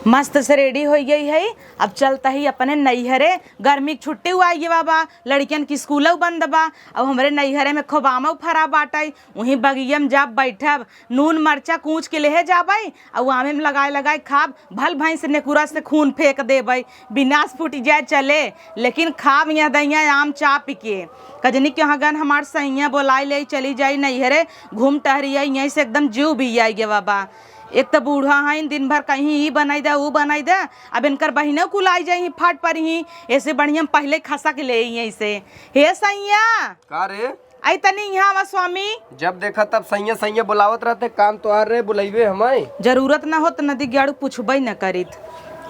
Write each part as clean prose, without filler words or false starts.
मस्त से रेडी हो गई है। अब चलता ही अपने नैहरे। गर्मी की छुट्टी हुआ है बाबा, लड़कियन की स्कूल बंद बा। अब हमारे नैहरे में खूब आम फरा बाटाई, वहीं बगिया में जाब बैठब, नून मरचा कूच के ले जाबाई और आमे में लगाए लगाए खाब। भल भैंस नेकुरा से खून फेंक देबै, विनाश फूट जाए चले, लेकिन खाब यहाँ दैया आम चा पी के। कजनी के यहाँ गन हमार सैया बोलाई ले चली जाई नैहरे, घूम टहरिया यहीं से एकदम जीव भी आई गे बाबा। एक तो बूढ़ा है, दिन भर कहीं ही बनाई दे वो बनाई दे। अब इनकर बहिने कुल आई जाई फाट पर ही, ऐसे बढ़िया पहले खसा के ले यहीं से। हे सैया का रे आई तनी यहाँ वा स्वामी। जब देखा तब सैया सैया बुलावत रहते, काम तो आ रहे बुलाइबे हमें। जरूरत न हो तो नदी गाड़ू पूछबे न करित।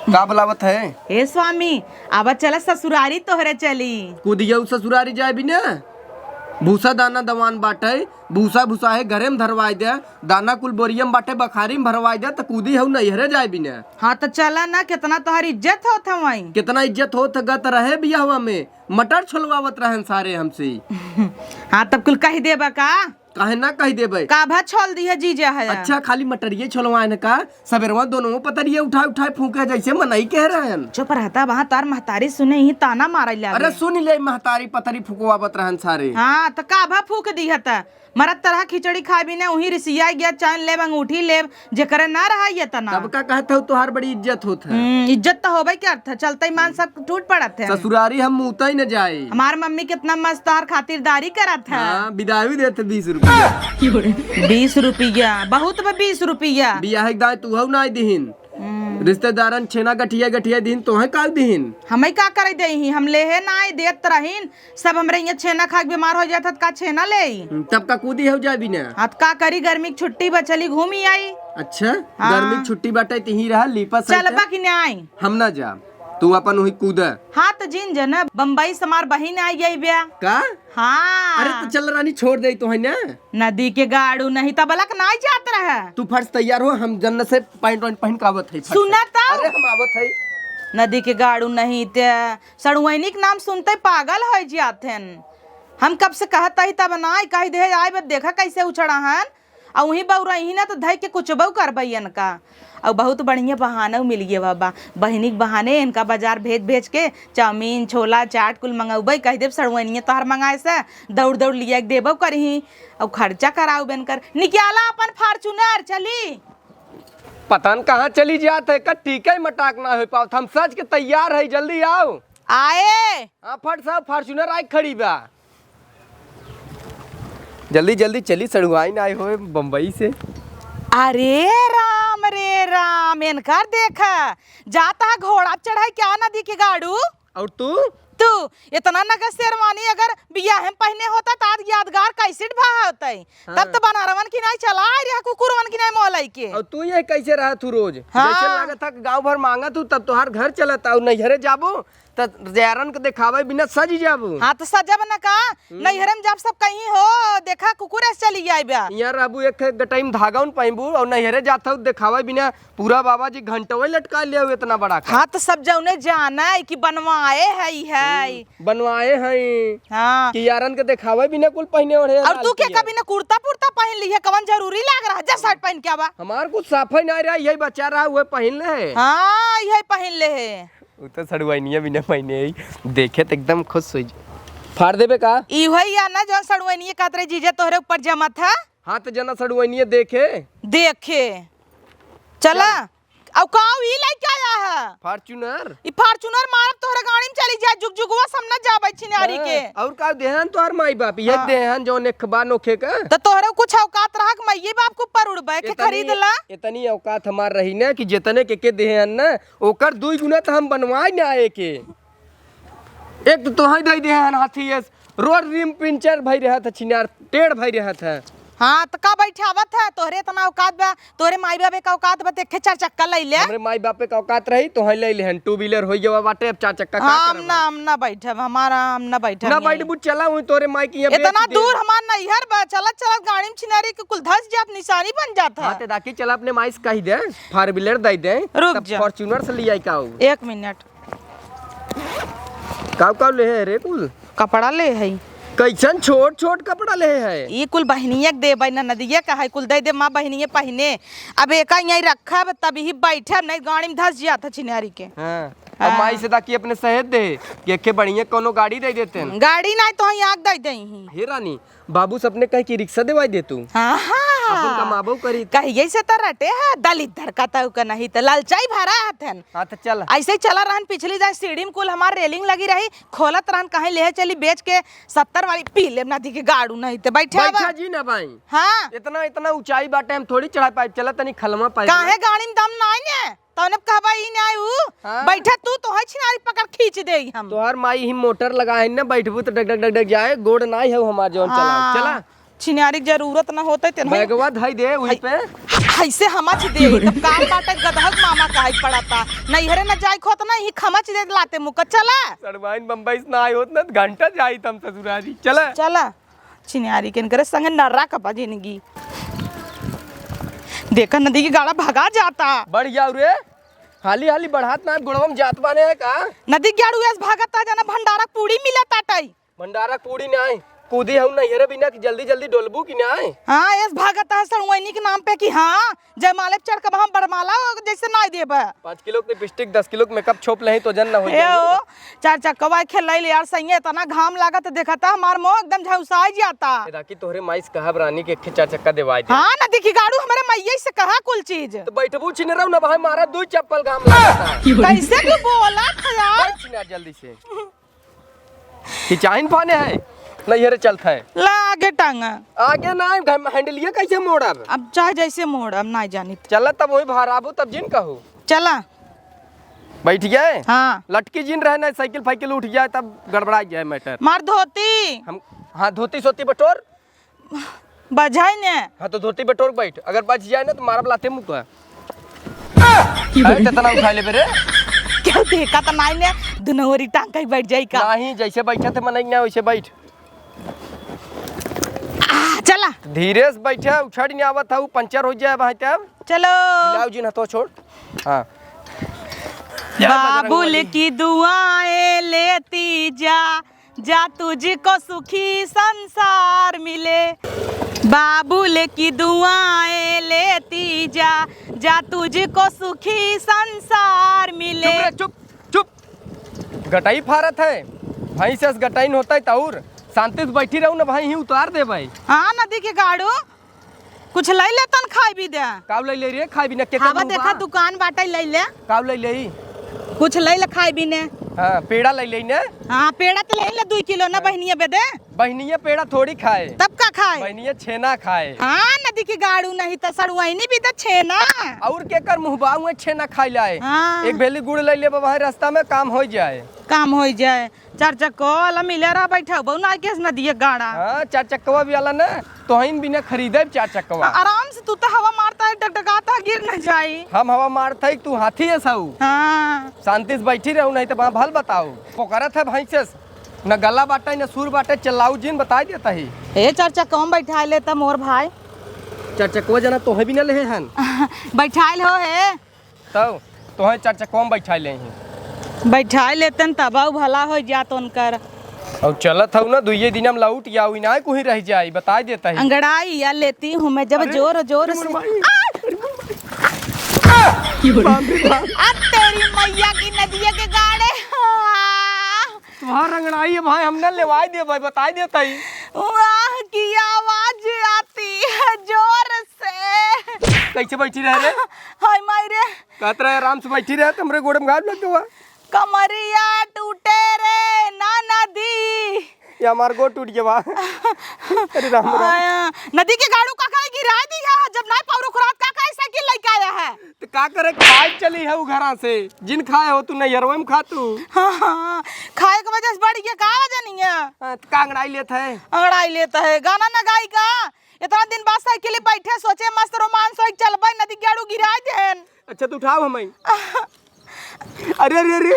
का बुलावत है? हे स्वामी अब चल ससुरारी तोहरे चली। कुदिया ससुरारी जाए भी ना, भूसा दाना दवान बाटे, भूसा भूसा है घरे में धरवाई दे, दाना कुल बोरियम बाटे बखारी में भरवाई दे, तो कूदी है नैहरे जाए भी ना। हाँ तो चला ना, कितना तोहर इज्जत होत है वहीं। कितना इज्जत होत गत रहे बियाहवा में, मटर छोलवावत रहन सारे हमसे। हाँ तब कुल कह देबा का? काहे ना कह देबे, काभा छोल दी है जीजा है। अच्छा खाली मटरिये छोलवाए न का, सबेरवा दोनों पतरिये उठाए उठाए फूके जैसे मनई कह रहन। चुप रहता वहाँ तार महतारी सुने ही ताना मारा ले। अरे सुन ले महतारी पतरी फुकवावत रहन सारे। हाँ तो काभा फूक दी है मरत तरह खिचड़ी खा भी ने वही रिसिया गया, चैन ले अंगूठी ले जेकर ना रहा ये तना। तब का कहते हो तुहार बड़ी इज्जत होत है। इज्जत तो होबे क्या अर्थ, चलते ही मान सब टूट पड़त है। ससुरारी हम मुँहता ही न जाए। हमार मम्मी कितना मस्त तार खातिरदारी करत है। विदाई देते 20 रुपया। 20 रुपया बहुत बा, 20 रुपया बियाह दाय तू हौ ना दिहिन, रिश्तेदारन छेना गठिया गठिया दिन तो है काल दिहिन। हमें का करे दे ही, हम ले है ना देत रहीन सब। हमरे यहाँ छेना खा के बीमार हो जाता का छेना ले। तब का कूदी हो जाए बिना। हाथ का करी, गर्मी की छुट्टी बचली घूमी आई। अच्छा गर्मी की छुट्टी बाटे तिही रहा लीपा चल बाकी नहीं आई, हम ना जा, तू अपन वही कूद। हाँ तो जिन जन बम्बई से हमार बहिन आई गई ब्या का। हाँ अरे तो चल रानी छोड़ दे तो है ना, नदी के गाड़ू नहीं तो बलक नहीं जात रहा। तू फर्श तैयार हो, हम जन्नत से पैंट वैंट पहन के आवत है। सुना तो अरे हम आवत है। नदी के गाड़ू नहीं ते सड़ुआनी के नाम सुनते पागल हो जाथेन। हम कब से कहता ही तब ना कही दे आए बस देखा कैसे उछड़ा हन और वहीं बउरा ही ना तो धई के कुछ बऊ करबैन का। और बहुत बढ़िया बहाना मिल गया बाबा, बहनी के बहाने इनका बाजार भेज भेज के चाउमीन छोला चाट कुल मंगौबै, कह देव सड़ुआनिया तोहर मंगाए से दौड़ दौड़ लिया के देबो करही और खर्चा कराऊ बेन कर। निकाला अपन फार्चूनर चली। पता न कहाँ चली जात है, का टीका मटाक ना हो पाओ। हम सच के तैयार है, जल्दी आओ। आए हाँ फट साहब फॉर्च्यूनर आई खड़ी बा, जल्दी जल्दी चली, सड़ुआई ना आए हो बम्बई से। अरे राम रे राम, इनकर देखा जाता है घोड़ा चढ़ाई क्या नदी के गाड़ू। और तू इतना नगर शेरवानी अगर बियाह में पहने होता तो यादगार कैसे भा होता। हाँ। तब तो बनारवन की नहीं चला रे कुकुरवन की नहीं मोलाई के। और तू ये कैसे रहा तू रोज। हाँ। जैसे लगा था गांव भर मांगा तू, तब तोहार घर चलता और नैहरे जाबो तब जयारन के दिखावे बिना सज जाबो। हाँ तो सजब न का नैहरे में जब सब कहीं हो देखा कुकुर चली जाए बा। यहाँ रहबू एक गटाई धागा उन पहनबू और नैहरे जाता दिखावे बिना पूरा बाबा जी घंटों लटका लिया इतना बड़ा का। हाँ तो सब जौने जाना है कि बनवाए है बनवाए हैं। हाँ कि यारन के दिखावे बिना कुल पहने और तू क्या कभी ना कुर्ता पुर्ता पहन ली है, कवन जरूरी लग रहा है जा शर्ट पहन के आवा। हमार कुछ साफा नहीं रहा, यही बच्चा रहा हुए पहन ले। हाँ यही पहन ले है। वो तो सड़ुआइनिया बिना पहने ही देखे तो एकदम खुश हो फाड़ देबे का। इवही या ना जो सड़ुआनिया कातरे जीजे तोहरे ऊपर जमा था। हाँ तो जना सड़ुआइनिया देखे चला अब काऊ ई लेके आया है फॉर्च्यूनर। ई फॉर्च्यूनर मारब तोहरे गाड़ी में चली जाए जुग जुगवा समना जाबै छिनारी के। और का देहन तोहर माई बाप ये देहन जो नेखबा नोखे का। तो तोहरे कुछ औकात रहा कि मइये बाप को ऊपर उड़बै के खरीद ला। इतनी औकात हमार रही ना कि जितने के देहन ना ओकर 2 गुना तो हम बनवाई ना आए के। एक तो तोहई दई देहन हाथी रोड रिम पिंचर भई रहत है, छिनार टेढ़ भई रहत है। हाँ तो का बैठावत है तोहरे इतना औकात बा, तोहरे माई बाप का औकात बा देखे 4 चक्का ले ले। हमरे माई बाप का औकात रही तो है ले लेहन 2 व्हीलर होई गवा बाटे, अब 4 चक्का का करब। हम ना बैठब, हमारा हम ना बैठब ना बैठबू चला हूं तोरे माई की यहां इतना दूर हमार नैहर बा, चलत चलत गाड़ी में छिनारी के कुल धस जात निशानी बन जात है। हां ते दाकी चला अपने माई से कही दे 4 व्हीलर दे दे, रुक तब जा फॉर्च्यूनर से लियाई का। 1 मिनट काव काव ले रे कुल कपड़ा ले है कैसन छोट छोट कपड़ा ले है। ये कुल बहनिया दे ना नदिया का है कुल दे दे माँ बहनिया पहने। अब एक यहीं रखा तभी बैठे नहीं गाड़ी में धस जाता चिन्हारी के। हाँ। अब माई से ताकि अपने सहेज दे कि के बढ़िया कोनो गाड़ी दे देते हैं। गाड़ी नहीं तो यहाँ आग दे दही। हे रानी बाबू सपने कह की रिक्शा देवाई दे तू। हाँ अपन कमाबो करी कहिए से तो रटे है दलित धड़काता का नहीं तो लालचाई भरा हथन। हाँ तो चल ऐसे ही चला रहन पिछली जाए सीढ़ी में कुल हमार रेलिंग लगी रही खोलत रहन कहीं ले चली बेच के 70 वाली पी ले नदी के गाड़ू नहीं तो बैठा जी ना भाई। हाँ इतना ऊंचाई बाटे हम थोड़ी चढ़ा पाए चला तनी खलमा पाए काहे गाड़ी में दम नहीं ने तौने कहबा ई नहीं आऊ। हाँ? बैठा तू है छिनारी पकड़ खींच दे हम। तोहार माई ही मोटर लगा है ना बैठबू तो डग डग डग डग जाए गोड़ ना है हमार जौन चला चला छिनारी जरूरत ना होते तेन बैगवा धई दे वहीं पे ऐसे हमच दे तब काम बाटे गधक मामा काहे पड़ता नहीं हरे न जाय खोत ना ही खमच दे लाते मुक चला सड़वाइन बम्बई से ना आए होत ना घंटा जाई तम ससुरारी चला चला छिनारी के करे संग नर्रा कपा जिंदगी देखा नदी की गाड़ा भगा जाता बढ़ जाऊ रे हाली हाली बढ़ात ना गुड़वम जात बाने है का नदी गाड़ू ऐस भागता जाना भंडारा पूड़ी मिला ताटाई भंडारा पूड़ी ना आई कूदी हूं नहीं रे बिना कि जल्दी जल्दी डोलबू कि ना आए। हाँ ऐस भागता है सड़वैनी के नाम पे कि हाँ जयमाले चढ़ के हम बरमाला जैसे ना देबा 5 किलो के लिपस्टिक 10 किलो के मेकअप छोप ले तो जन ना हो ए ओ चार चक्कवा खेल यार सही इतना घाम लागत देखता हमार मुंह एकदम झुसा जाता। राकी तोहरे माइस कहब रानी के 4 चक्का देवाई दे। हां ना देखी गाड़ू हमारे मैया से कहा कुल चीज तो बैठबू छिन रहू ना भाई मारा 2 चप्पल घाम लागता कैसे तू बोला यार बैठ छिना जल्दी से खिचाइन पाने है नहीं रे चलता है ला आगे टांगा आगे ना हैंडलिया कैसे मोड़ब अब चाहे जैसे मोड़ अब ना जानी चला तब वही भराबू तब जिन कहू चला बैठ गए। हाँ लटकी जिन रहे ना साइकिल फाइकिल उठ जाए तब गड़बड़ा जाए मैटर मार धोती हम हाँ धोती सोती बटोर बजाई ने हाँ तो धोती बटोर बैठ अगर बच जाए ना तो मारब लाते मुँह का इतना उठा ले बेरे क्या देखा तो नहीं ने दुनोरी टांग कहीं बैठ जाई का नहीं जैसे बैठा थे मन ना वैसे बैठ चला धीरे से बैठे उछड़ नहीं आवत था पंचर हो जाए भाई तब चलो लाओ जी ना तो छोड़। हाँ बाबुल की दुआएं लेती जा जा तुझको सुखी संसार मिले बाबुल की दुआएं लेती जा जा तुझको सुखी संसार मिले। चुप चुप गटाई फारत है भाई से गटाई होता है ताउर शांति से बैठी रहू ना भाई ही उतार दे भाई। हाँ नदी के गाड़ू कुछ ले ले तन खाई भी दे काव ले रे खाई भी ना के हवा देखा दुकान बाटे ले ले काव ले कुछ ले ले खाई भी ने। हाँ पेड़ा ले ने हाँ पेड़ा तो ले ले 2 किलो ना बहनिया बेदे बहनिया पेड़ा थोड़ी खाए तब का खाए बहनिया छेना खाए। हाँ नदी के गाड़ू नहीं तो सड़वैनी भी तो छेना और के कर मुहबा में छेना खाई लाए। हाँ। एक भेली गुड़ ले बाबा रास्ता में काम हो जाए काम हो जाए 4 चक्का मिले रहा बैठा बहु ना केस नदी गाड़ा। हाँ 4 चक्कवा भी आला ना तो हम बिना खरीदे 4 चक्कवा आराम से तू तो हवा मारता है डगडगाता गिर न जाई। हम हवा मारता है तू हाथी है साऊ। हाँ शांति से बैठी रहू नहीं तो वहाँ भल बताओ पोकरत है भाई से न गला बाटा न सुर बाटा चलाऊ जिन बता देता ही ए 4 चक्का में बैठा लेता मोर भाई 4 चक्कवा जना तोहे भी न ले हन बैठाइल हो है तब तोहे 4 चक्कवा में बैठा ले ही बैठा लेतन तब भला हो जात उनकर और चलत हूँ ना 2 दिन हम लौट जाऊ ना कोई रह जाए बता देता है अंगड़ाई या लेती हूँ मैं जब जोर जोर से अब तेरी मैया की नदिया के गाड़े तुम्हारा रंगड़ाई है भाई हमने लेवाई दे भाई बता देता ही वाह की आवाज आती है जोर से कैसे बैठी रह रे हाय मायरे कहत रहे आराम से बैठी रहे तुमरे गोड़ में घाव लग गया कमरिया टूटे रे ना नदी ये हमार गोड़ टूट गया अरे राम राम नदी के गाड़ू का काहे गिरा दिया जब ना पावरो खुरात का काहे साइकिल लेके आया है तो का करे खाए चली है घरा से जिन खाए हो तू नहीं हरवे में खा तू। हाँ, खाए के वजह से बढ़ गया का वजह नहीं है कांगड़ाई लेता है अंगड़ाई लेता है गाना ना गाई का इतना दिन बाद साइकिल बैठे सोचे मस्त रोमांस हो चलबे नदी के गाड़ू गिरा देन। अच्छा तू उठाओ हमें अरे अरे अरे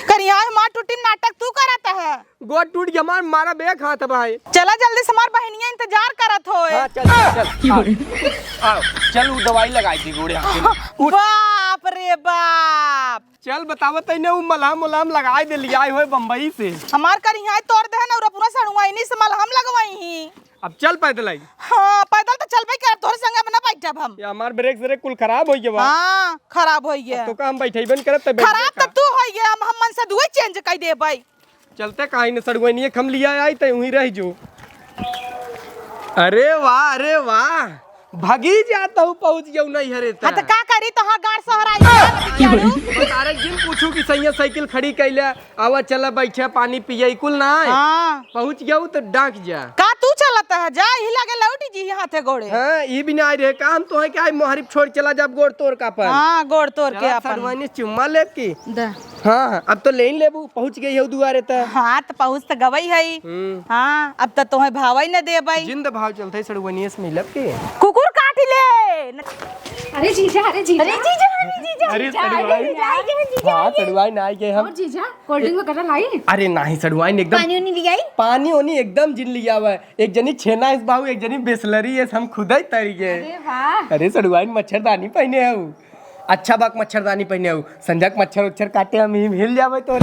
करिया मार टूटी नाटक तू करता है गोड़ टूट गया मारा बेग हाथ भाई चला जल्दी से मार बहनिया इंतजार करत हो। हाँ, चल आओ चल वो दवाई लगाई थी गोड़े बाप रे बाप चल बतावा तैने उ मलहम उलहम लगाए दे लिया हो बम्बई से। हमार कर यहाँ तोड़ दे ना और पूरा सड़ुआई नहीं से मलहम लगवाई ही। अब चल पैदल आई। हाँ पैदल तो चल भाई, कर तोरे संगे बना बैठब हम। या हमार ब्रेक से कुल खराब हो गया। हाँ खराब हो गया। तो का हम बैठेबन करत तब खराब तो तू हो गया, हम मन से दुई चेंज कर दे भाई। चलते काहे न सड़ुआइनी हम लिया आई त वहीं रह जो। अरे वाह भागी जाता हूँ, पहुँच गया नहीं हरे हाँ तो का करी तो हाँ गाड़ सहराई तारे जिन पूछू कि सैया साइकिल खड़ी कैले आवा चला बैठे पानी पिए कुल ना है। हाँ पहुँच गया तो डांक जा का तू चलता है जा ही लगे लौटी जी हाथे गोड़े। हाँ ये भी ना रहे काम तो है क्या मोहरिफ छोड़ चला जब गोड़ तोड़ का पर। हाँ गोड़ तोड़ के अपन सड़ुआइनी चुम्मा ले की। द हाँ अब तो लेन लेबू पहुँच गई हो दुआरे तक। हाँ तो पहुँच तो गवई है। हाँ अब तो तुम्हें भावई न दे भाई। जिंद भाव चलते सड़ुआइनी से मिलब के कुकुर काट ले। अरे जीजा अरे जीजा अरे सड़ुआई हाँ सड़ुआई ना गए हम। और जीजा कोल्ड ड्रिंक वगैरह लाई? अरे नहीं सड़ुआई एकदम पानी उनी लिया पानी ओनी एकदम जिन लिया हुआ है। एक जनी छेना इस बाबू एक जनी बेसलरी है, हम खुद ही तरी गए। अरे वाह अरे सड़ुआई मच्छरदानी पहने हूँ। अच्छा बाक मच्छरदानी पहने हूँ, संजक मच्छर उच्छर काटे हम हिल जावे तो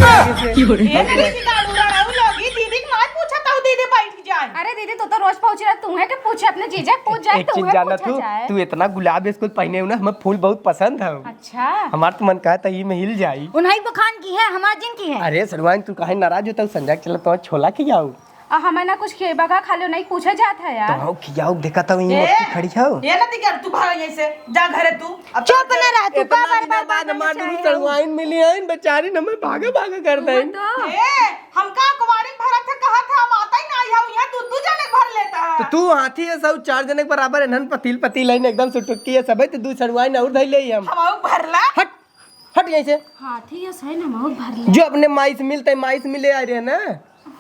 दीदी बैठ जाए। अरे दीदी तू तो रोज पहुंच रहा, तू है कि पूछे अपने जीजा पूछ जाए। एक चीज जाना तू इतना गुलाब इसको पहने हूँ ना, हमें फूल बहुत पसंद है। अच्छा हमारा तो मन कहता है में हिल जाई। उन्हीं बखान की है हमार जिन की है। अरे सड़ुआई तू काहे नाराज होता संजक चला तो छोला खियाऊ हमें ना कुछ खेबा का खा लो नहीं पूछा जाता है यार। तो खियाऊ देखा था वहीं मक्खी खड़ी हो। ये ना दिक्कत तू भाग यहीं से जा घरे तू। अब चुप ना रह तू का बार बाद हमारे सड़ुआई मिली है बेचारी न मैं भागा कर दे। हम का कुंवारी भरा था कहा था हम आता ही ना आया यहाँ तू जाने भर लेता है। तो तू हाथी है सब 4 जने के बराबर एनहन पतील लाइन एकदम सुटुक्की है सबे तो 2 सड़ुआई न और धइ ले हम भरला हट यहीं से। हाथी सही ना बहुत भर ले जो अपने माई से मिलते माई से मिले आ रहे हैं ना,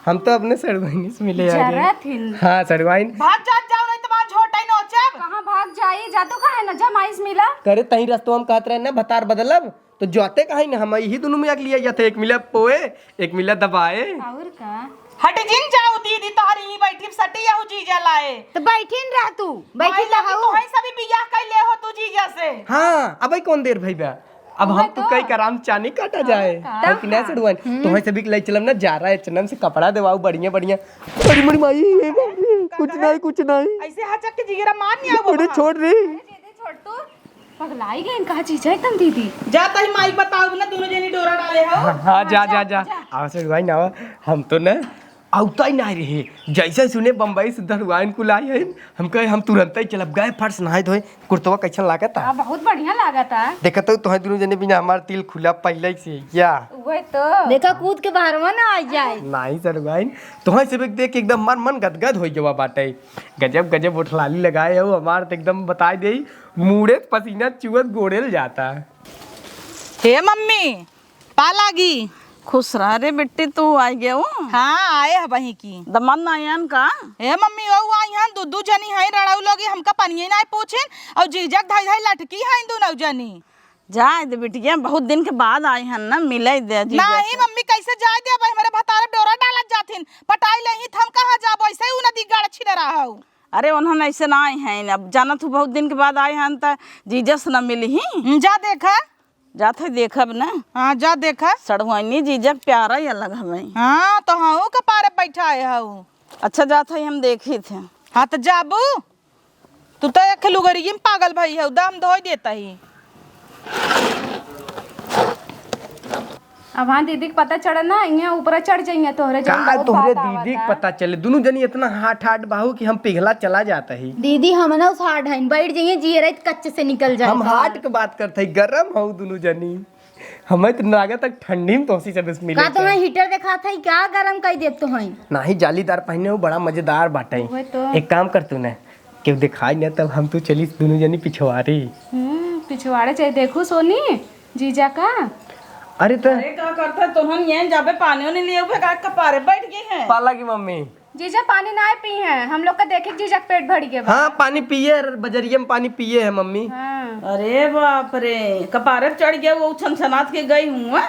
हम तो अपने सड़ुआई से मिले आ रहे हैं। हाँ सड़ुआई भाग जाओ नहीं तो वहाँ झोटा ही नोचब। कहाँ भाग जाई जातो कहाँ है ना जा माइस मिला करे तही रस्तों हम कहते रहे ना भतार बदलब तो जाते कहीं ना हम यही दोनों में एक लिया जाते, एक मिला पोए एक मिला दबाए। और का हट जिन जाओ दीदी तोहरी ही बैठी सटी याहू जीजा लाए तो बैठिन रह तू बैठी रहू तो है सभी बियाह कर ले हो तू जीजा से। हाँ अब कौन देर भैया अब हम तो कई कराम चानी काटा जाए और कि नहीं सड़ुआई तो वहीं से भी ले चलम ना जा रहा है चनम से कपड़ा देवाओ बढ़िया बड़ी माई कुछ नहीं ऐसे हचक के जिगरा मार नहीं आओ अरे छोड़ रे छोड़ तू पगलाई गई कहा जीजा एकदम दीदी जा तही माई बताओ ना दोनों जनी डोरा डाले हो। हाँ जा आओ सड़ुआई ना हम तो ना औता ही नहीं रहे जैसे सुने बम्बई से दरवाइन को लाई है हम कहे हम तुरंत ही चलब गए फर्श नहाए धोए कुर्तवा कैसा लागत है बहुत बढ़िया लागता है। देखत हो तुम्हारे दोनों जने बिना हमार तिल खुला पहले से क्या वही तो देखा कूद के बाहर ना आ जाए नहीं सड़ुआई तुम्हारे से देख के एकदम मन गदगद हो गया बाटे गजब उठलाली लगाए हो हमार तो एकदम बताई दे मुड़े पसीना चुअत गोड़ेल जाता। हे मम्मी पालागी खुश रह रे बेटी तू आई गए हो। हाँ आए है वही की दमन आयन का हे मम्मी वो आई हैं दू जनी हैं रड़ाऊ लोगी हमका पनिये ना पूछिन और जीजक धाई लटकी हैं दोनों जनी। जाए दे बेटिया बहुत दिन के बाद आई हन ना मिले दे जी नहीं मम्मी कैसे जाए दे भाई मेरे भतारे डोरा डालत जाथिन पटाई लही थम कहां जाब ऐसे ही नदी गाड़ छिन रहा हूं। अरे उन्होंने ऐसे ना आए हैं अब जाना तू बहुत दिन के बाद आए हन त जीजस न मिली ही जा देखा जाते देखब ना। हाँ जा देखा सड़ुआनी जीजक प्यारा ही अलग हमें। हाँ तो हाँ कपारे बैठा है हूँ। अच्छा जाते हम देखे थे। हाँ तो जाबू तू तो एक लुगरी में पागल भाई है दाम धो देता ही। अब वहाँ दीदी को पता चढ़ा ना यहाँ ऊपर चढ़ जाएंगे तोहरे तोहरे दीदी को पता चले दोनों जनी इतना हाट बाहू कि हम पिघला चला जाता ही। दीदी हम ना उस हाट है बैठ जाइए जी रहे कच्चे से निकल जाए। हम हाट के बात करते ही गरम हो दोनों जनी हमें तो नागा तक ठंडी में तोसी से मिले का तो हीटर देखा था क्या गरम कर दे तो है नहीं जालीदार पहने हो बड़ा मजेदार बाटे। एक काम कर तू ना क्यों दिखाई ना तब हम तो चली दोनों जनी पिछवाड़ी पिछवाड़े चाहिए देखो सोनी जीजा का। अरे तो क्या करता तो हम यहाँ जाबे पानी नहीं लिए हुए कपारे बैठ गए हैं। पाला की मम्मी जीजा पानी ना पी है हम लोग का देखे जीजा पेट भर गया। हाँ पानी पिए बजरिया में पानी पिए है मम्मी। हाँ। अरे बाप रे कपारे चढ़ गया वो छनछनात के गई हूँ।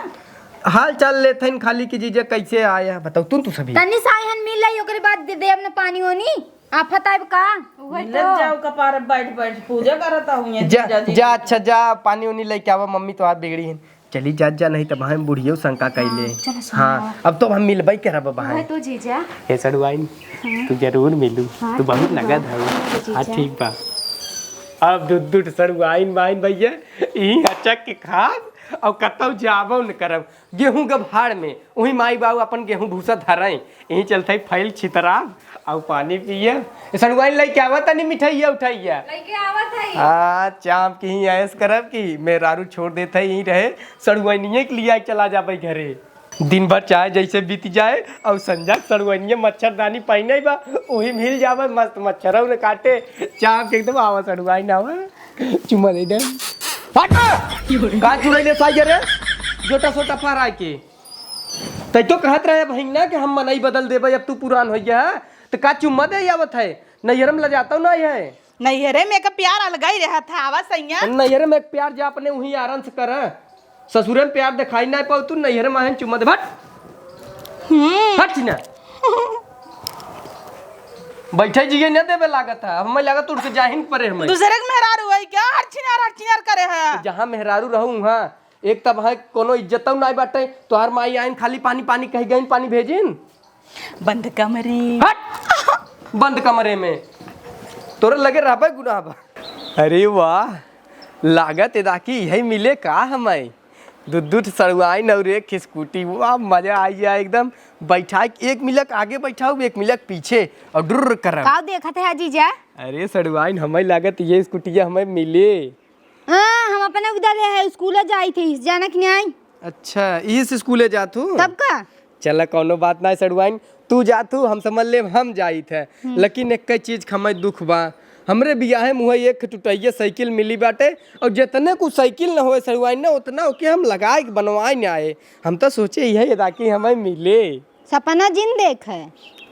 हाल चाल लेते हैं खाली की जीजा कैसे आया बताओ तू सभी तनी सायहन मिल रही ओकरे बाद दे अपने पानी होनी आफत आइब का लग जाओ कपारे बैठ पूजा करता हूँ जा अच्छा जा पानी उनी लेके आवा मम्मी तो हाथ बिगड़ी है चली जा नहीं तब हम बुढ़ियो शंका कैले। हाँ अब तो हम मिलबई करब बहाई तो जीजा हे सड़ुआइन तू जरूर मिलू तू बहुत नगद है। हाँ ठीक बा अब दूध सड़ुआइन बाइन भैया यही अचक के खाब और कतौ जाबो न करब गेहूं के भाड़ में वही माई बाबू अपन गेहूं भूसा धरई यही चलते फैल छितराब और पानी पिए सड़ुआइन लेके आवत नहीं मिठाइया उठाइया लेके आवत है। हाँ चाप की ही ऐस करब की मेरारू छोड़ देते यहीं रहे सड़ुआइनिए के लिए चला जाबे घरे दिन भर चाहे जैसे बीत जाए और संजय सड़ुआइनिए मच्छरदानी पहने बा वही मिल जावे मस्त मच्छरों ने काटे चाप के एकदम आवा सड़ुआइन आवा चुमा दे दे का चुड़ैले साइए रे जोटा सोटा पारा के तै तो कहत रहे भैया कि हम मनई बदल देबे अब तू पुरान हो गया तो का चुम्मा दे आवत है नैहरम ल जाता नहीं है नैहरे में का प्यार अलग ही रहा था आवा सैया नैहर में प्यार जा अपने वही आराम से कर ससुरे में प्यार दिखाई ना पाऊ तू नैहर में चुम्मा दे हट ना बैठे जिए न देवे लागत है हमें लागत उड़ के जाहिन परे हमें दूसरे के मेहरारू है क्या हरचिनार करे है जहां मेहरारू रहूं हां एक तब है कोनो इज्जत नहीं बाटे तोहर माई आइन खाली पानी पानी कह गइन पानी भेजिन बंद कमरे हट बंद कमरे में तोरे लगे रहबे गुनाह बा। अरे वाह लागत एदा की यही मिले का हमें दूध सड़ुआइन और एक स्कूटी वाह मजा आई जाए एकदम बैठा एक मिलक आगे बैठाऊ एक मिलक पीछे और डुर कर का देखत है जीजा? अरे सड़ुआइन हमें लागत ये स्कूटिया हमें मिले हम अपने उधर है स्कूल जाई थी जाना कि नहीं? अच्छा इस स्कूले जातू तब का चल कोनो बात ना सड़ुआइन तू जातू हम समझ ले हम जाई थे लेकिन एक चीज हमें दुख बा हमरे बियाहे मुँह एक टूटैया साइकिल मिली बाटे और जितने कुछ साइकिल न होए सड़ुआइन ना उतना ओके हम लगाए बनवाए न आए हम तो सोचे यही ताकि हमें मिले सपना जिन देख है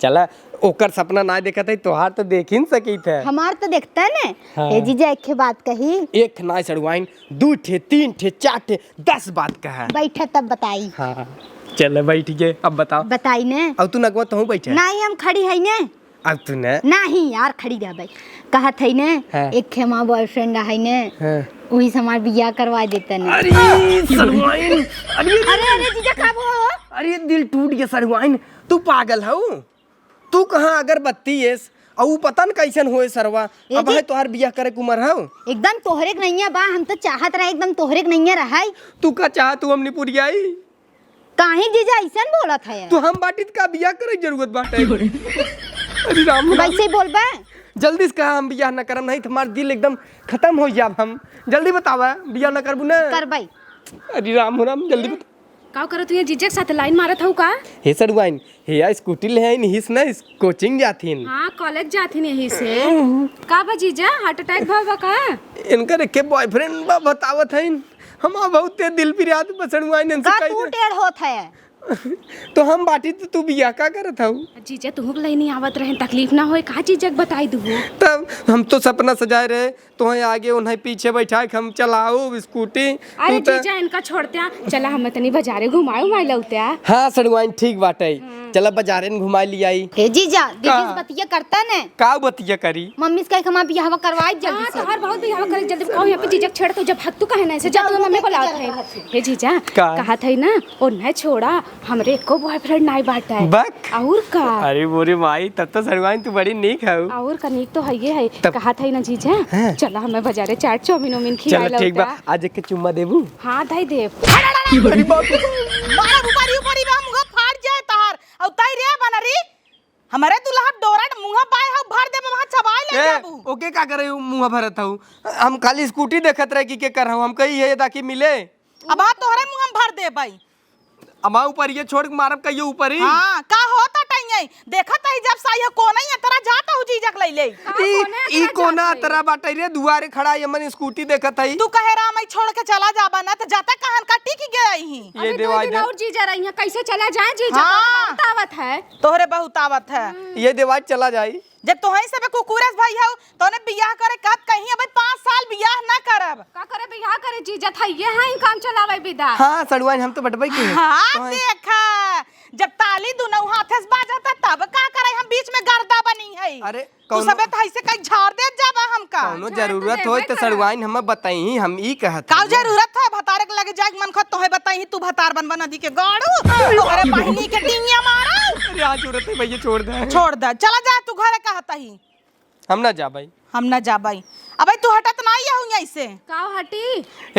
चला ओकर सपना ना देखा था तोहार तो देख ही सकी थे हमार तो देखता है ना। हाँ। ए जीजा एक बात कही एक ना सड़ुआइन 2 ठे 3 ठे 4 ठे 10 बात कहा बैठा तब बताई। हाँ चल बैठ गए अब बताओ बताई ने अब तू नगवा तो बैठे नहीं हम खड़ी है ने अब तू ने नहीं यार खड़ी रह भाई कहत है ने हाँ। एक खेमा बॉयफ्रेंड है ने हाँ। वही से हमार बियाह करवा देते ने। अरे सड़ुआइन अरे अरे जीजा कब हो? अरे दिल टूट गया सड़ुआइन तू पागल हो तू कहाँ अगरबत्ती है और पता न कैसन होए सरवा अब है तोहार बियाह करे के उम्र हो एकदम तोहरे के नहीं बा हम तो चाहत रहे एकदम तोहरे के नहीं रहा तू का चाह तू हमने पूरी आई काहे जीजा ऐसन बोलत है तू हम बाटित का बियाह करे जरूरत बाटे अरे राम वैसे बोल बा जल्दी से कहा हम बियाह न करम नहीं तुम्हार दिल एकदम खत्म हो जाब हम जल्दी बतावा बियाह न करबू ना कर भाई। अरे राम जल्दी बता का करत तू ये जीजा के साथ लाइन मारत हूँ का? हे सड़ुआइन हे या स्कूटी ले है हिस ना कोचिंग जाथिन हाँ कॉलेज जाथिन यही से का बा जीजा हार्ट अटैक भव का? इनकर एक बॉयफ्रेंड बा बतावत है हम बहुत दिल पिरात बसड़ुआइन इनसे का कह तू टेढ़ होत है तो हम बाटी तो तू बियाह का करत हूँ जीजा तुहू के लाइन आवत रहे तकलीफ ना होए का जीजा के बताई दू तब हम तो सपना सजाए रहे तो आगे उन्हें पीछे बैठा के हम चलाओ स्कूटी अरे जीजा इनका छोड़ते चला हम तनी बाजारे घुमाए उमाए लौते हाँ सड़ुआइन ठीक बाटे चला बाजारे में घुमा लिया हे जीजा दीदी बतिया करता ने का बतिया करी मम्मी से कह हमारा बियाह करवाई जल्दी से। हर बहुत बियाह करे जल्दी आओ यहाँ पे जीजा छेड़ तो जब हक तू कहे ना ऐसे जा तू मम्मी को लात है हे जीजा कहा था ना ओ न छोड़ा हमरे एको बॉयफ्रेंड नहीं बाटा है बक और का अरे बोरे माई तब तो सड़ुआइन तू बड़ी नीक है और कनिक तो है ये है कहा था ना जीजा चला हमें बाजारे चाट चाउमीन उमीन खिला चलो ठीक बा आज एक चुम्मा देबू हाँ दाई देव अरे बाप मारा ऊपरी बा मुंह फाड़ जाए तार औ तई रे बनरी हमारे दुल्हा डोरट मुंह पाए हो भर दे वहां चबाई ले जाबू ओके का करे मुंह भरत हूँ हम खाली स्कूटी देखत रहे कि के कर हम कही है ताकि मिले अब आ तोहरे मुंह में भर दे भाई अमा ऊपर ये छोड़ के मारब कहियो ऊपर ही हां का होता टइयै देखत है जब साई कोना ही तरह जाता हूं जीजक ले ले ई कोना तरह बाटे रे दुआरे खड़ा यमन स्कूटी देखत है तू कहे रा मैं छोड़ के चला जाबा ना तो जाता कहन काटी की गई ही ये देवाई दे और जीजा रही है कैसे चला जाए जीजा हाँ। बहुत आवत है तोहरे बहुत आवत है ये देवाई चला जाई जब तोहई सब कुकुरस भाई हो तोने बियाह करे कब कहीं अबे 5 साल बियाह ना करब का करे बियाह करे जीजा था ये है काम चलावे विदा हाँ सड़ुआइन हम तो बटबई के हाँ देखा जब ताली दुनौ हाथे से बाजता तब का करे हम बीच में गर्दा बनी है। अरे तू सबे तो ऐसे कहीं झाड़ दे जाबा हमका। कौनो जरूरत हो तो सड़वाइन हम बताई हम ई कहत का जरूरत है भतारे के लगे जाए मन खत तोहे बताई तू भतार बन नदी के गाड़ू तोहरे बहिनी के टिंगिया मारा। अरे आज जरूरत है भैया छोड़ दे चला जा तू घरे कहता ही हम ना जा भाई हम ना जा भाई। अबे तू हटत नहीं है ऐसे का हटी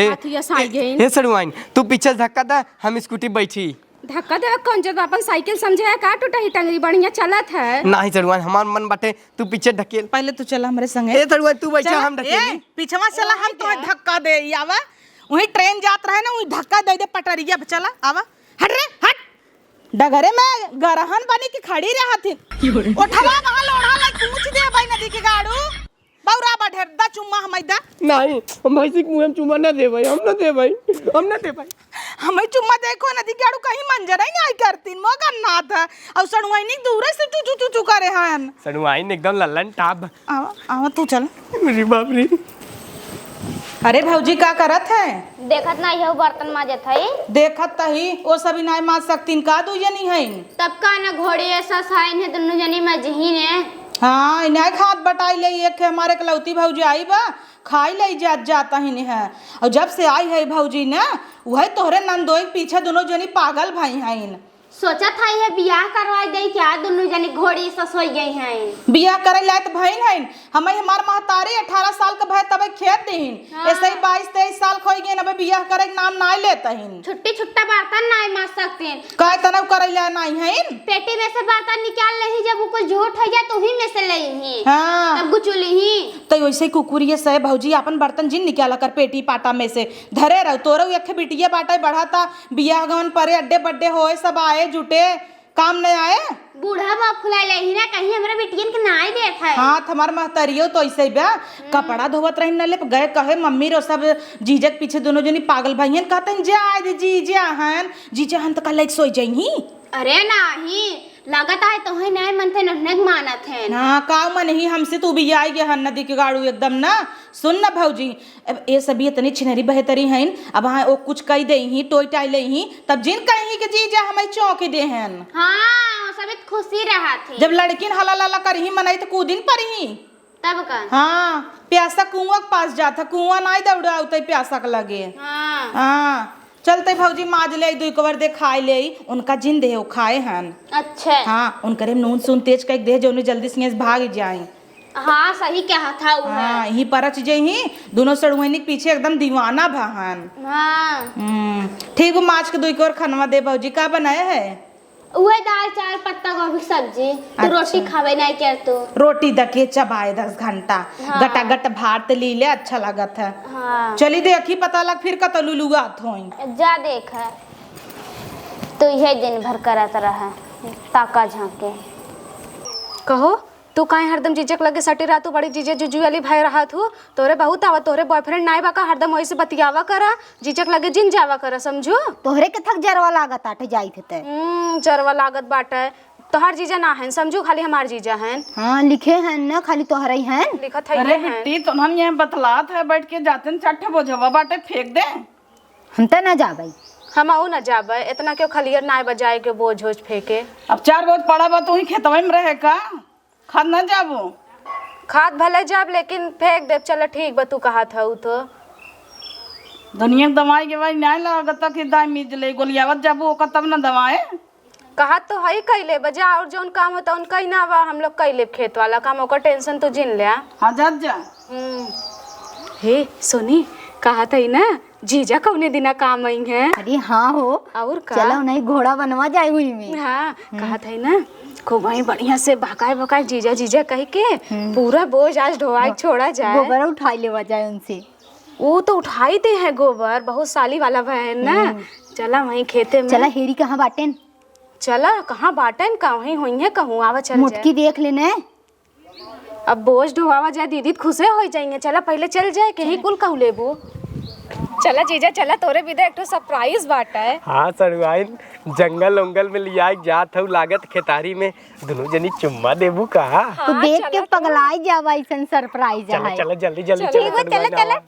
हाथिया साई गई। हे सड़वाइन तू पीछे धक्का दे हम स्कूटी बैठी। धक्का दे कौन जब अपन साइकिल समझे है का टूटा ही टंगरी बढ़िया चलत है। नहीं सड़वाइन हमार मन बाटे तू पीछे ढकेल। पहले तू चला हमरे संगे। ए सड़वाइन तू बैठा हम ढकेली। पीछवा चला हम तो धक्का दे आवा वही ट्रेन जात रहे ना वही धक्का दे दे पटरिया पे चला आवा हट रे हट डगरे में गरहन बनी की खड़ी रहा थी उठवा वहां लोढ़ा ला पूछ दे भाई नदी के गाड़ू बौरा बा ढेर दा चुम्मा हमैदा। नहीं हम भैंसी के मुंह में चुम्मा ना दे भाई हम ना दे भाई हम ना दे भाई। हमें चुम्मा देखो नदी के गाड़ू कहीं मंजर ही नहीं करतीन मोगा नाथ और सड़वाइनी दूर से चू चू चू करे हन। सड़वाइन एकदम लल्लन टाप। आवा आवा तू चल। मेरी बाप रे। अरे भौजी का करत है? देखत नहीं है बर्तन माजत है। देखत तही ओ सभी नहीं माज सकतीन का दू जनी है। तब का ना घोड़ी ऐसा साइन है दोनों जनी में जहीन है। हाँ इन्हें खाद बटाई ले एक हमारे कलौती भौजी आई बा खाई ले जाता ही नहीं है और जब से आई है भौजी ने वही तोहरे नंदोई पीछे दोनों जनी पागल भाई हैं। सोचा था ये बियाह करवा दे क्या दोनों जनी घोड़ी ससोई गई हैं। बियाह करे लायक भईन है हमें हमार महतारी 18 साल का भय तबे खेत दीन ऐसे ही 22-23 साल खोई गए अब बियाह करे के नाम नहीं लेतहिन। छुट्टी छुट्टा बर्तन नहीं माज सकते काय तनव करे ला नहीं है। पेटी में से बर्तन निकाल ले जब वो कुछ झूठ है जाए तो ही में से ले ही हाँ तब गुचुली ही तो वैसे कुकुरिये से भौजी अपन बर्तन जिन निकाला कर पेटी पाटा में से धरे रहो तोरो एक बिटिया बाटा बढ़ाता बियाह गवन परे अड्डे बड्डे होए सब आए जुटे काम नहीं आए। बूढ़ा बाप फुलाए ले ही ना कहीं हमारा बेटियन के नाई देत है। हाँ हमार महतरियो तो ऐसे बा कपड़ा धोवत रही न ले गए कहे मम्मी रो सब जीजक पीछे दोनों जनी पागल भाईयन कहते जा जीजा हन तो कल सोई जही। अरे नहीं लागत है तो है नहीं मनते नन्हे मानत है। हाँ का मन ही हमसे तू भी आई गया हन नदी के गाड़ू एकदम ना सुन ना भौजी अब ये सभी इतनी छिनरी बहतरी हैं अब हाँ वो कुछ कही दे ही टोई टाई ले ही तब जिन कहीं कि जीजा हमें चौकी दे हैं। हाँ सब खुशी रहा थी जब लड़किन हला लाला कर ही मनाई तो कूदिन पर ही तब का। हाँ प्यासा कुआं के पास जाता कुआं नहीं दौड़ा उते प्यासा के लगे। हाँ हाँ चलते भौजी माज ले दो कवर दे खाए ले उनका जिन दे खाए हन। अच्छा हाँ उनकरे नून सुन तेज कह दे जो उन्हें जल्दी से भाग जाए। हाँ सही कहा था वो। हाँ यही परच जे ही दोनों सड़ुहनी के पीछे एकदम दीवाना भाहन। हाँ ठीक माछ के 2 और खनवा दे भौजी का बनाया है? वह दाल चावल पत्ता गोभी सब्जी तो रोटी खावे नहीं कर तो रोटी दके चबाए 10 घंटा। हाँ। गटा गट भात ली ले अच्छा लगत है। हाँ चली देखी पता लग फिर कतलू लुगात होई जा देख है तो यह दिन भर करत रहा ताका झांके। कहो तू काहे हरदम जीजक लगे सटी रहा तू बड़ी जीजे जुजू वाली भाई रहा तू तोरे बहुत आवा तोरे बॉयफ्रेंड नाई बाका हरदम वही से बतियावा करा जीजक लगे जिन जावा करा समझो। तोहरे के थक जरवा लागत आटे जाई थे जरवा लागत बाटे तोहर जीजा ना है समझो खाली हमार जीजा हैं। हाँ लिखे हैं ना खाली तोहरे ही हैं लिखत है। अरे बिट्टी तो हम यहाँ बतलात है बैठ के जाते हैं चट्टा बोझवा बाटे फेंक दे हम तो ना जाबई हम आऊ ना जाबे इतना क्यों खलियर नाय बजाए के बोझ होज फेंके। अब 4 बोझ पड़ा बा तो ही खेतवा में रहे का खाद ना जाबो खाद भले जाब लेकिन फेंक दे चल ठीक बा तू कहा था उ तो दुनिया की दवाई के भाई नहीं लागत कि दाई मिज ले गोलियावत जाबो ओका तब ना दवाए कहा तो है कैले बजा और जोन काम होता उनका ही ना बा हम लोग कैले खेत वाला काम ओकर टेंशन तो जिन लिया। हाँ जा हे सोनी कहा था ना जीजा कौने दिना काम आई है। अरे हाँ हो और का चलो नहीं घोड़ा बनवा जाए हुई में। हाँ कहा था ना खूब वही बढ़िया से भकाए भकाए जीजा जीजा कह के पूरा बोझ आज ढोवाई छोड़ा जाए गोबर उठाई लेवा जाए उनसे। वो तो उठाई दे है गोबर बहुत साली वाला बहन ना चला वहीं खेते में चला हेरी कहाँ बाटेन चला कहाँ बाटन कहीं हुई है कहूँ आवा चल मुटकी देख लेने अब बोझ ढोवावा जाए दीदी खुशे हो जाएंगे चला पहले चल जाए कहीं कुल कहू लेबू चला जीजा चला तोरे विदा एक तो सरप्राइज बाटा है। हाँ सड़वाइन जंगल उंगल में लिया जात हूँ लागत खेतारी में दोनों जनी चुम्मा देबू का। तो देख के पगलाई जावा ऐसा सरप्राइज चलो है। चलो जल्दी जल्दी चलो चलो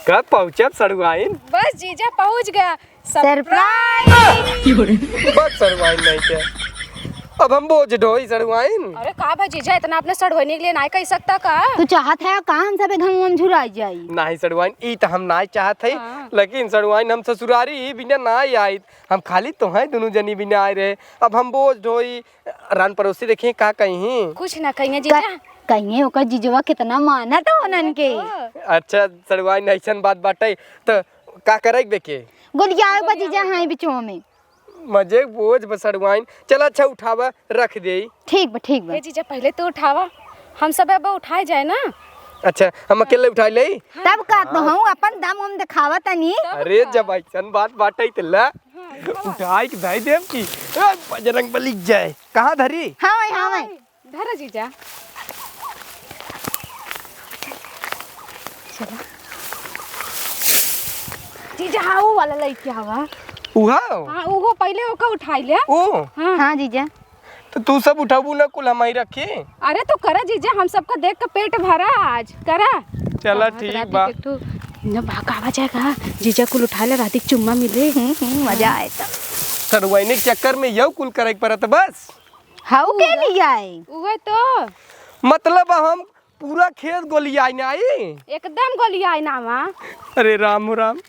कब पहुँचब सड़ुआइन? बस जीजा पहुंच गया। सरप्राइज। बस सड़ुआइन नहीं के अब हम बोझ ढोई सड़ुआइन। अरे का भाई जीजा इतना अपने सड़वाने के लिए नहीं कह सकता का? तू चाहत है का हम सब घम हम झुराई जाई? नहीं सड़ुआइन ई तो हम नहीं चाहत है लेकिन सड़ुआइन हम ससुरारी बिना नहीं आई हम खाली तो हैं दोनों जनी बिना आए रहे। अब हम बोझ ढोई रान पड़ोसी देखें का कहीं कुछ ना कहिए जीजा। कहिए ओकर जीजवा कितना मानत होनन के। अच्छा सड़ुआइन ऐसन बात बाटे तो का करे बेके गोलियाए बजीजा हैं बिचो में। मजे बोझ बसड़वाइन चल अच्छा उठावा रख दे। ठीक बा। ये जीजा पहले तो उठावा हम सब अब उठाए जाए ना। अच्छा हम अकेले उठा ले तब का तो हूँ अपन दम हम दिखावा तनी। अरे जब ऐसन बात बाटे तो ला उठाई के भाई देव की बजरंग बली जाए कहाँ धरी। हाँ धरा जीजा। जीजा हाँ वो वाला लइके हवा। उहा हाँ वो पहले ओका उठाई ले। ओ हाँ जीजा। तो तू सब उठाबू ना कुल हमारी रखी। अरे तो करा जीजा हम सबका देख के पेट भरा आज करा। चला ठीक बा। न भागा जाएगा जीजा कुल उठा ले रात चुम्मा मिले। मजा आए तो सड़वाइने के चक्कर में यह कुल करे के पड़त बस। हाउ के लिए आए? उहे तो मतलब हम पूरा खेत गोलियाई ना आई। एकदम गोलियां आई नामा। अरे राम राम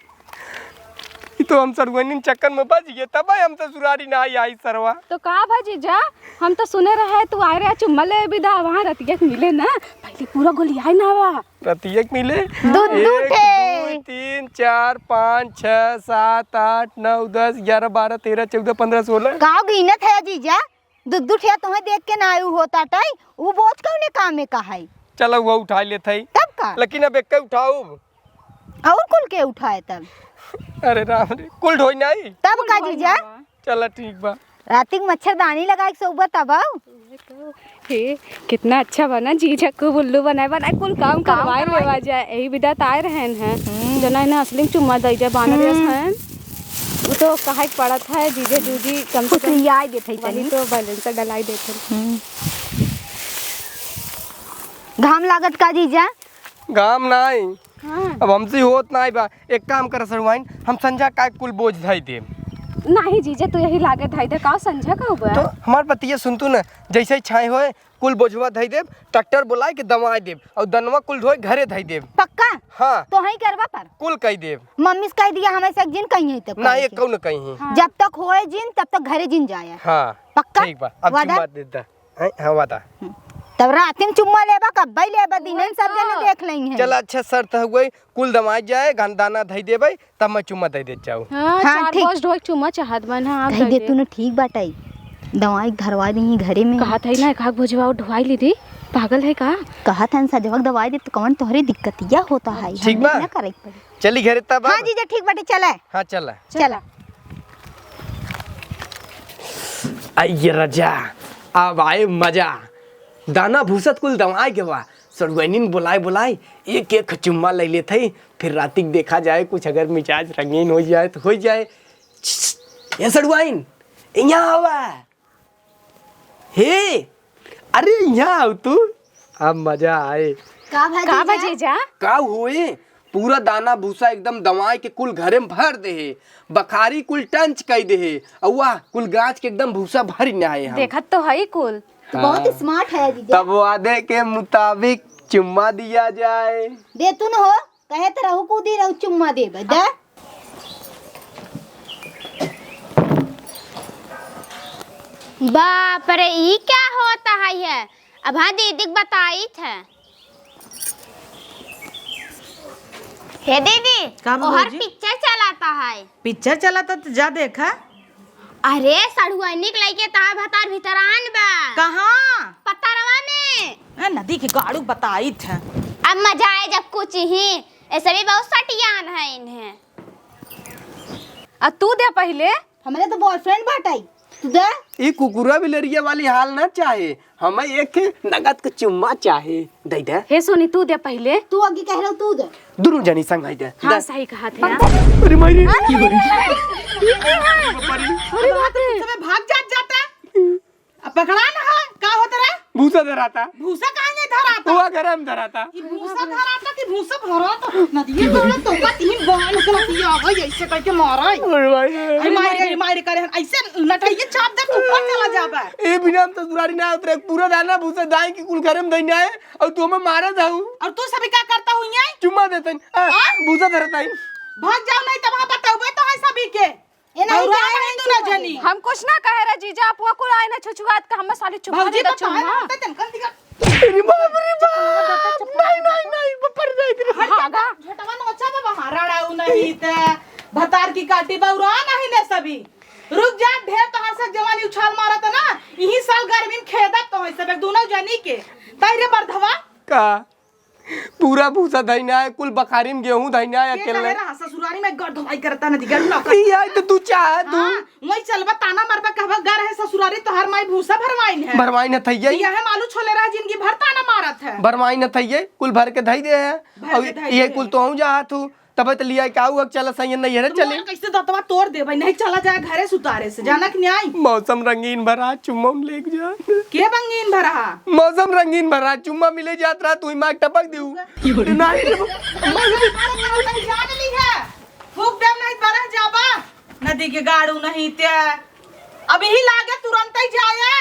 ई तो हम सड़वाइने के चक्कर में बच गए तब हम ससुरारी ना आई सरवा। तो का भा जीजा हम तो सुने रहे तू आए रहे चुम्मा ले विदा वहाँ रतिया मिले ना पहले पूरा गोलियां आई नावा। प्रत्येक मिले दूध 1 2 3 4 5 6 7 8 9 10 11 12 13 14 15 16 गाँव गिनत है जीजा। दूध ठिया तुम्हें देख के ना आयु होता टाई वो बोझ कौने काम में कहा है? चलो वो उठा लेते हैं तब का लेकिन अब एक उठाओ। और कुल के उठाए तब? अरे राम रे कुल ढोई नहीं तब का जीजा? चला ठीक बा। रातिक मच्छरदानी लगाए के सोबत तब हे कितना अच्छा बना जीजा को बुल्लू बनाए कुल काम करवाए लेवा जाए यही विदा ताए रहन हैं जना ना असली चुम्मा दई जाए बानर हैं वो तो कहा पड़त है जीजे जूजी कम से कम याद देते वही तो बैलेंस डलाई देते। घाम लागत का जीजा? गाम नहीं हाँ अब हमसे होत नहीं बा। एक काम कर सरवाइन हम संजा का कुल बोझ धई दे। नहीं जीजा तो यही लागे धाई दे का संझा का हुआ तो हमार पतिया सुनतू ना जैसे छाए होए कुल बोझवा धई देब ट्रैक्टर बुलाए के दवाई देब और दनवा कुल ढोए घरे धई देब। पक्का? हाँ तो ही करवा पर कुल कह देब। मम्मी से कह दिया हमें जिन कहीं है तब ना ये कौन कहीं। जब तक होए जिन तब तक घरे जिन जाए। हाँ पक्का? ठीक बा अब वादा? चुम्मा दे दा। हाँ वादा। तब रात में चुम्मा लेबा कब्बई लेबा दिनन सब जने देख लेंगे। चल अच्छा शर्त हुई कुल दवाई जाए दाना धई देबै तब मैं चुम्मा दे जाऊँ। हाँ चार ठीक। बोझ ढोए चुम्मा चाहत बना आप कह दे तू न ठीक बाटाई दवाई धरवा दी घरे में। कहा था ना एक भोजवा ढोवाई ली थी पागल है का? कहा था सजवक दवाई दे तो कौन तोहरे दिक्कतिया होता है ठीक बा। ना करे पड़े। चली घरे तब। हाँ जीजा ठीक बाटे चला हाँ चला चला। आइए रजा अब आए मजा। दाना भूसत कुल दवाई के बा सड़ुआइन बुलाए एक एक चुम्मा ले लेते फिर रातिक देखा जाए कुछ अगर मिजाज रंगीन हो जाए तो हो जाए। ये सड़ुआइन यहाँ आवा हे अरे यहाँ आओ तू अब मजा आए। का बजे जा का हुए पूरा दाना भूसा एकदम दवाई के कुल घरे में भर दे है बखारी कुल टंच कई दे है और वाह कुल गाछ के एकदम भूसा भर न आए हम। देखत तो है कुल बहुत स्मार्ट है जीजा। तब वादे के मुताबिक चुम्मा दिया जाए। दे तू न हो कहे तो रहू कूदी रहू चुम्मा दे दे। बाप रे ये क्या होता है अब हाँ दीदी बताई थे। हे दीदी का ओहर भौजी? पिक्चर चलाता है। पिक्चर चला तो जा देखा। अरे सड़ुआनी के लइके ता भतार भीतरान बा कहाँ? पत्थरवा में। नदी के गाड़ू बताई थे। अब मजा आए जब कुछ ही ऐसे भी बहुत सटियान है इन्हें। तू दे पहले हमारे तो बॉयफ्रेंड बाटाई तू दे। ये कुकुरा बिलरिया वाली हाल ना चाहे हमें एक नगद का चुम्मा चाहे दे दे। हे सोनी तू दे पहले। तू आगे कह रहा तू दे। दोनों जनी संग आई दे। हाँ सही कहा था अरे मारी अरे बाप रे भाग जाता। अब पकड़ा ना है का होता रे? भूसा दे रहा था। भूसा कहाँ धराता हुआ गरम धराता ई भूसा धराता कि भूसा भराता नदिए तोड़ा तो का तीन बाल निकल के आवे ऐसे करके मारे आई मारे करे ऐसे लटाइए चाप दे ऊपर चला जाबे ए बिना हम तो दुरारी ना उतरे पूरा दाना भूसा दाई की कुल गरम दई ना है और तू हमें मारा जाऊ और तू सभी क्या करता हुई है चुम्मा देतन भूसा धरता भाग जाओ नहीं तब वहां बताओगे तो है सभी के नहीं तू ना जानी हम कुछ ना कह रहे जीजा आप को आए ना छुछुआत का हम साली चुम्मा भौजी दे दो को तो है चुम्मा ना तन दिखा अरे बाप रे बाप नहीं ऊपर जाई तेरे भागा झटवा नोचा बा महाराणाऊ नहीं ते भतार की काटी बौरा नहीं ने सभी रुक जा ढेर तहां से जवानी उछाल मारा था ना यही साल गर्मी में खेदा तो है सब दोनों जानी के तैरे बरधवा का पूरा भूसा धइना है कुल बखारी में गेहूं धइना है के अकेले कहे रहा ससुरारी में गड़ धवाई करता न दिगड़ ना यार तो तू चाह तू वही चलबा ताना मरबा कहबा घर है ससुरारी तोहर माई भूसा भरवाइन है भरवाई न थइये यह है मालू छोले रहा जिंदगी भर ताना मारत है भरवाई न थइये कुल भर के धई दे है भर के और धई ये दे। कुल तो हूं जा तू तब त लिया का हुआ चल सही नहीं है चले मोर कैसे दतवा तोड़ दे भाई नहीं चला जाए घरे सुतारे से जाना कि नहीं आई मौसम रंगीन भरा चुम्मा ले जा के बंगीन भरा मौसम रंगीन भरा चुम्मा मिले जात रहा तू मां टपक दियो नहीं जान ली है फूक देव नहीं बरह जाबा नदी के गाड़ू नहीं ते अभी ही लागे तुरंत ही जाए